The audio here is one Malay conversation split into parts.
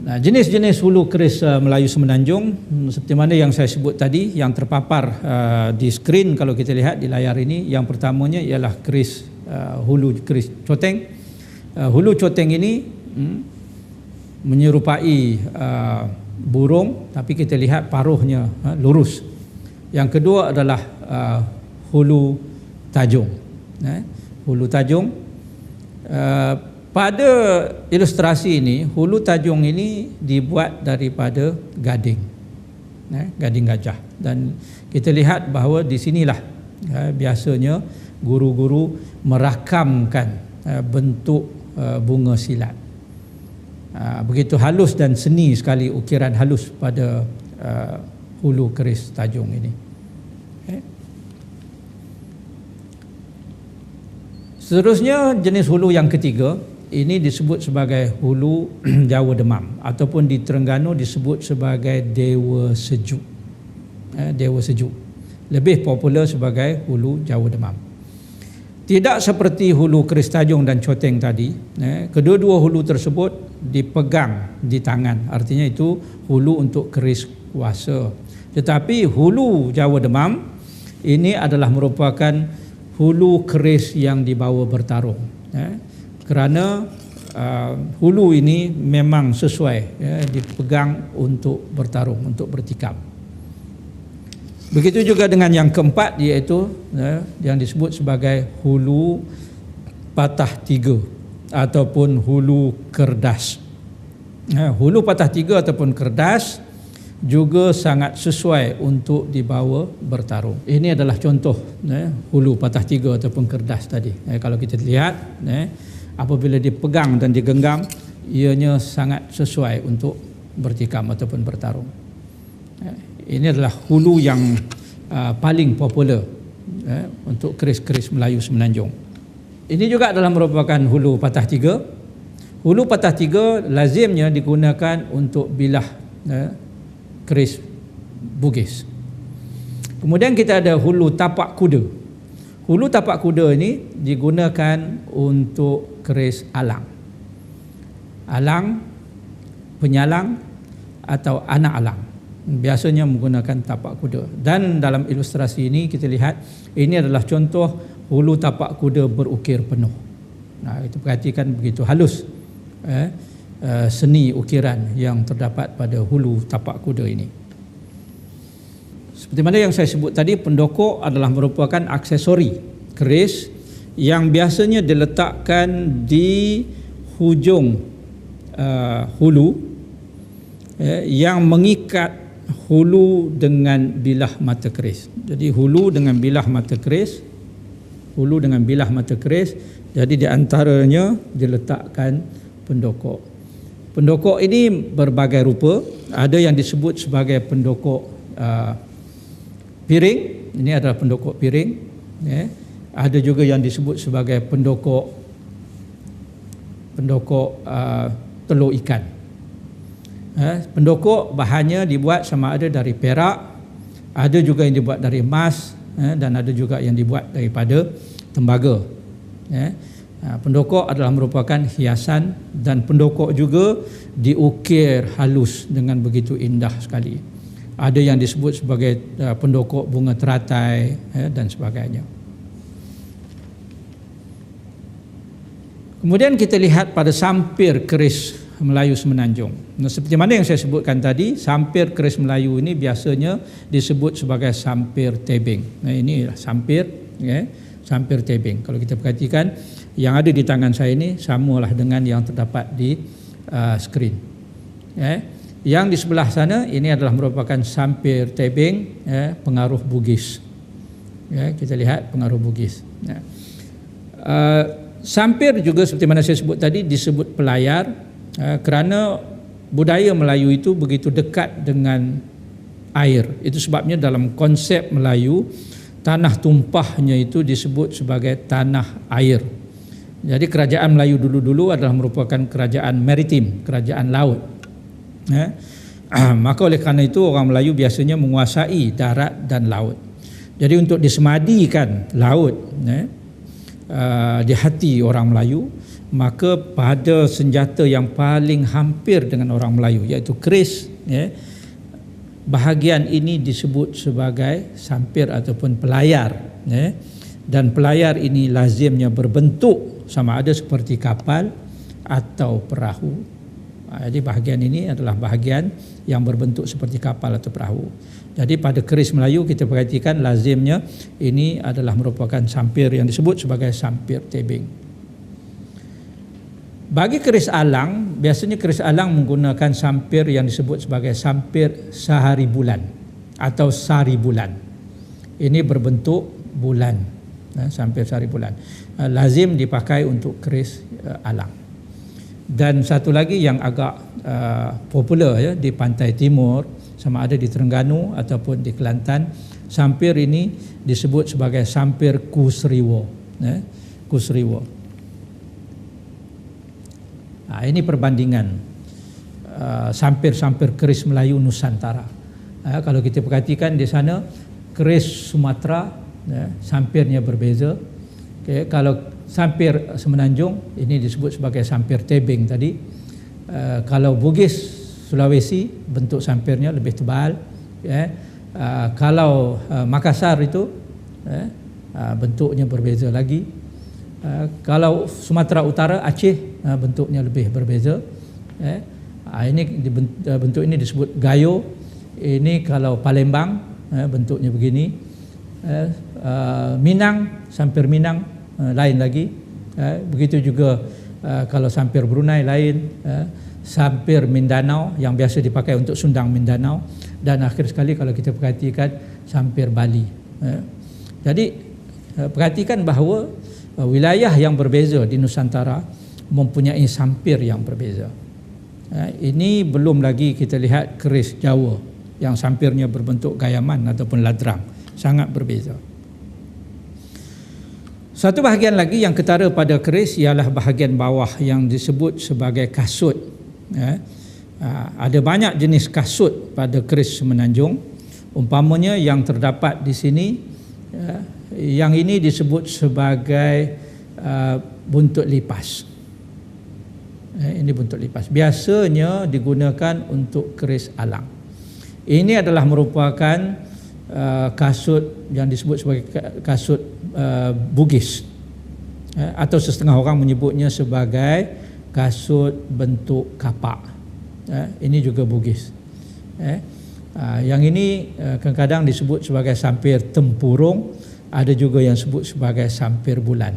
Nah, jenis-jenis hulu keris Melayu Semenanjung seperti mana yang saya sebut tadi, yang terpapar di skrin kalau kita lihat di layar ini. Yang pertamanya ialah keris hulu keris coteng. Hulu coteng ini menyerupai burung, tapi kita lihat paruhnya lurus. Yang kedua adalah hulu tajung. Hulu tajung. Pada ilustrasi ini, hulu tajung ini dibuat daripada gading, gading gajah. Dan kita lihat bahawa di sinilah biasanya guru-guru merakamkan bentuk bunga silat. Begitu halus dan seni sekali ukiran halus pada hulu keris tajung ini. Seterusnya jenis hulu yang ketiga, ini disebut sebagai hulu Jawa Demam, ataupun di Terengganu disebut sebagai Dewa Sejuk. Dewa Sejuk lebih popular sebagai hulu Jawa Demam. Tidak seperti hulu keris tajung dan coteng tadi, kedua-dua hulu tersebut dipegang di tangan, artinya itu hulu untuk keris kuasa. Tetapi hulu Jawa Demam ini adalah merupakan hulu keris yang dibawa bertarung, kerana hulu ini memang sesuai dipegang untuk bertarung, untuk bertikam. Begitu juga dengan yang keempat, iaitu yang disebut sebagai hulu patah tiga ataupun hulu kerdas. Hulu patah tiga ataupun kerdas juga sangat sesuai untuk dibawa bertarung. Ini adalah contoh hulu patah tiga ataupun kerdas tadi. Kalau kita lihat, apabila dipegang dan digenggam, ianya sangat sesuai untuk bertikam ataupun bertarung. Ini adalah hulu yang paling popular untuk keris-keris Melayu Semenanjung. Ini juga adalah merupakan hulu patah tiga. Hulu patah tiga lazimnya digunakan untuk bilah keris Bugis. Kemudian kita ada hulu tapak kuda. Hulu tapak kuda ini digunakan untuk keris alang. Alang, penyalang atau anak alang. Biasanya menggunakan tapak kuda. Dan dalam ilustrasi ini kita lihat, ini adalah contoh hulu tapak kuda berukir penuh. Nah, itu perhatikan begitu halus seni ukiran yang terdapat pada hulu tapak kuda ini. Seperti mana yang saya sebut tadi, pendokok adalah merupakan aksesori keris yang biasanya diletakkan di hujung hulu yang mengikat hulu dengan bilah mata keris. Jadi hulu dengan bilah mata keris, hulu dengan bilah mata keris, jadi di antaranya diletakkan pendokok. Pendokok ini berbagai rupa. Ada yang disebut sebagai pendokok piring. Ini adalah pendokok piring. Ada juga yang disebut sebagai pendokok telur ikan. Pendokok bahannya dibuat sama ada dari perak, ada juga yang dibuat dari emas, dan ada juga yang dibuat daripada tembaga. Pendokok adalah merupakan hiasan, dan pendokok juga diukir halus dengan begitu indah sekali. Ada yang disebut sebagai pendokok bunga teratai dan sebagainya. Kemudian kita lihat pada sampir keris Melayu Semenanjung. Nah, seperti mana yang saya sebutkan tadi, sampir keris Melayu ini biasanya disebut sebagai sampir tebing. Nah, ini sampir, sampir tebing. Kalau kita perhatikan, yang ada di tangan saya ini samalah dengan yang terdapat di skrin. Yang di sebelah sana ini adalah merupakan sampir tebing pengaruh Bugis. Kita lihat pengaruh Bugis. Sampir juga seperti mana saya sebut tadi disebut pelayar. Kerana budaya Melayu itu begitu dekat dengan air. Itu sebabnya dalam konsep Melayu, tanah tumpahnya itu disebut sebagai tanah air. Jadi kerajaan Melayu dulu-dulu adalah merupakan kerajaan maritim, kerajaan laut. Maka oleh kerana itu orang Melayu biasanya menguasai darat dan laut. Jadi untuk disemadikan laut di hati orang Melayu, maka pada senjata yang paling hampir dengan orang Melayu iaitu keris, bahagian ini disebut sebagai sampir ataupun pelayar, dan pelayar ini lazimnya berbentuk sama ada seperti kapal atau perahu. Jadi bahagian ini adalah bahagian yang berbentuk seperti kapal atau perahu. Jadi pada keris Melayu kita perhatikan lazimnya ini adalah merupakan sampir yang disebut sebagai sampir tebing. Bagi keris alang, biasanya keris alang menggunakan sampir yang disebut sebagai sampir sehari bulan atau sari bulan. Ini berbentuk bulan, sampir sehari bulan. Lazim dipakai untuk keris alang. Dan satu lagi yang agak popular di pantai timur, sama ada di Terengganu ataupun di Kelantan, sampir ini disebut sebagai sampir Kusriwo. Kusriwo. Ini perbandingan sampir-sampir keris Melayu Nusantara. Kalau kita perhatikan di sana, keris Sumatera sampirnya berbeza. Kalau sampir Semenanjung ini disebut sebagai sampir tebing tadi. Kalau Bugis Sulawesi bentuk sampirnya lebih tebal. Kalau Makassar itu bentuknya berbeza lagi. Kalau Sumatera Utara Aceh bentuknya lebih berbeza. Ini bentuk ini disebut gayo. Ini kalau Palembang bentuknya begini. Minang, sampir Minang lain lagi. Begitu juga kalau sampir Brunei lain, sampir Mindanao yang biasa dipakai untuk Sundang Mindanao, dan akhir sekali kalau kita perhatikan sampir Bali. Jadi perhatikan bahawa wilayah yang berbeza di Nusantara mempunyai sampir yang berbeza. Ini belum lagi kita lihat keris Jawa yang sampirnya berbentuk gayaman ataupun ladrang, sangat berbeza. Satu bahagian lagi yang ketara pada keris ialah bahagian bawah yang disebut sebagai kasut. Ada banyak jenis kasut pada keris Semenanjung. Umpamanya yang terdapat di sini, yang ini disebut sebagai buntut lipas. Ini buntut lipas. Biasanya digunakan untuk keris alang. Ini adalah merupakan kasut yang disebut sebagai kasut Bugis, atau setengah orang menyebutnya sebagai kasut bentuk kapak. Ini juga Bugis. Yang ini kadang-kadang disebut sebagai sampir tempurung, ada juga yang sebut sebagai sampir bulan.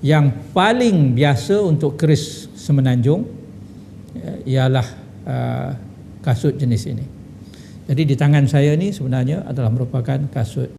Yang paling biasa untuk keris Semenanjung ialah kasut jenis ini. Jadi di tangan saya ni sebenarnya adalah merupakan kasut